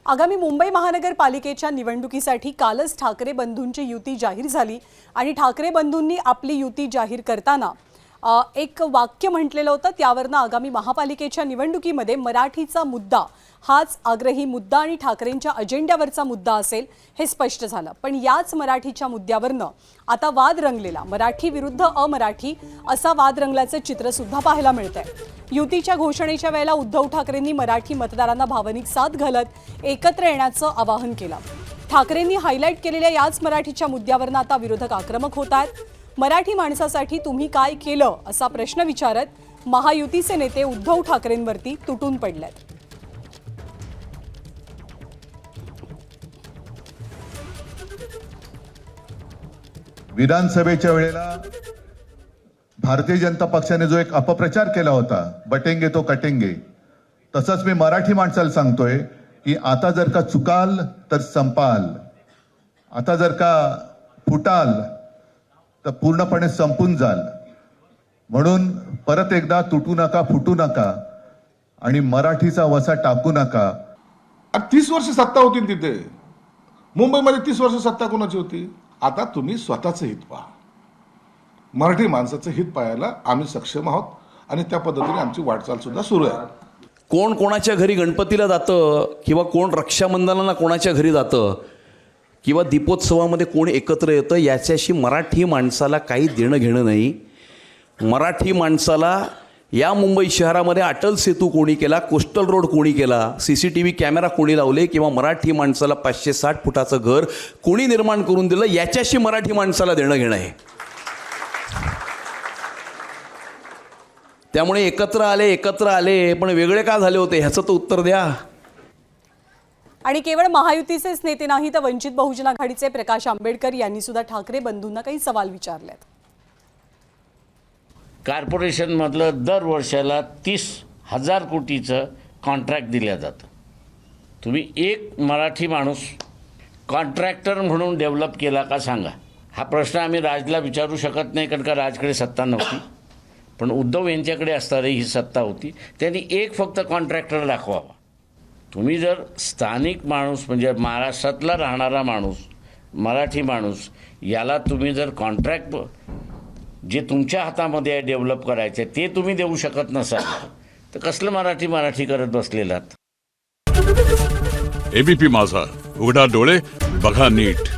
आगामी मुंबई महानगरपालिकेच्या निवडणुकीसाठी कालच ठाकरे बंधूंची युती जाहीर झाली आणि ठाकरे बंधूंनी आपली युती जाहीर करताना एक वाक्य म्हटलेलं होतं। त्यावरनं आगामी महापालिकेच्या निवडणुकीमध्ये मराठीचा मुद्दा हाच आग्रही मुद्दा आणि ठाकरेंच्या अजेंड्यावरचा मुद्दा असेल हे स्पष्ट झालं। पण याच मराठीच्या मुद्द्यावरनं आता वाद रंगलेला, मराठी विरुद्ध अमराठी असा वाद रंगल्याचं चित्र सुद्धा पाहायला मिळतंय। युतीच्या घोषणेच्या वेळेला उद्धव ठाकरेंनी मराठी मतदारांना भावनिक साथ घालत एकत्र येण्याचं आवाहन केलं। ठाकरेंनी हायलाइट केलेल्या याच मराठीच्या मुद्द्यावरनं आता विरोधक आक्रमक होत आहेत। मराठी माणसासाठी तुम्ही काय केलं असा प्रश्न विचारत महायुतीचे नेते उद्धव ठाकरेंवरती तुटून पडलेत। विधानसभेच्या वेळेला भारतीय जनता पक्षाने जो एक अपप्रचार केला होता, बटेंगे तो कटेंगे, तसंच मी मराठी माणसाला सांगतोय की आता जर का चुकाल तर संपाल, आता जर का फुटाल तर पूर्णपणे संपून जाल। म्हणून परत एकदा तुटू नका, फुटू नका आणि मराठीचा वसा टाकू नका। 30 वर्ष सत्ता होती तिथे मुंबईमध्ये, 30 वर्ष सत्ता कोणाची होती? आता तुम्ही स्वतःचं हित पहा, मराठी माणसाचं हित पाहायला आम्ही सक्षम आहोत आणि त्या पद्धतीने आमची वाटचाल सुद्धा सुरू आहे। कोण कोणाच्या घरी गणपतीला जातं किंवा कोण रक्षाबंधनाला कोणाच्या घरी जातं किंवा दीपोत्सवामध्ये कोण एकत्र येतं याच्याशी मराठी माणसाला काही देणं घेणं नाही। मराठी माणसाला या मुंबई शहरामध्ये अटल सेतू कोणी केला, कोस्टल रोड कोणी केला, CCTV कॅमेरा कोणी लावले किंवा मराठी माणसाला 560 फुटाचं घर कोणी निर्माण करून दिलं याच्याशी मराठी माणसाला देणं घेणं आहे। त्यामुळे एकत्र आले पण वेगळे का झाले होते ह्याचं तर उत्तर द्या। आणि केवळ महायुतीचेच नेते नाही तर वंचित बहुजन आघाडीचे प्रकाश आंबेडकर यांनी सुद्धा ठाकरे बंधूंना काही सवाल विचारलेत। कॉर्पोरेशन मधलं दर वर्षाला 30,000 कोटीचं कॉन्ट्रॅक्ट दिलं जातं। तुम्ही एक मराठी माणूस कॉन्ट्रॅक्टर म्हणून डेव्हलप केला का सांगा? हा प्रश्न आम्ही राजला विचारू शकत नाही, कारण का राजकडे सत्ता नव्हती, पण उद्धव यांच्याकडे असताना ही सत्ता होती। त्यांनी एक फक्त कॉन्ट्रॅक्टर दाखवावा। तुम्ही जर स्थानिक माणूस म्हणजे महाराष्ट्रातला राहणारा माणूस, मराठी माणूस, याला तुम्ही जर कॉन्ट्रॅक्ट जे तुमच्या हातामध्ये आहे डेव्हलप करायचे ते तुम्ही देऊ शकत नसाल तर कसलं मराठी करत बसलेलात? ABP माझा, उघडा डोळे बघा नीट।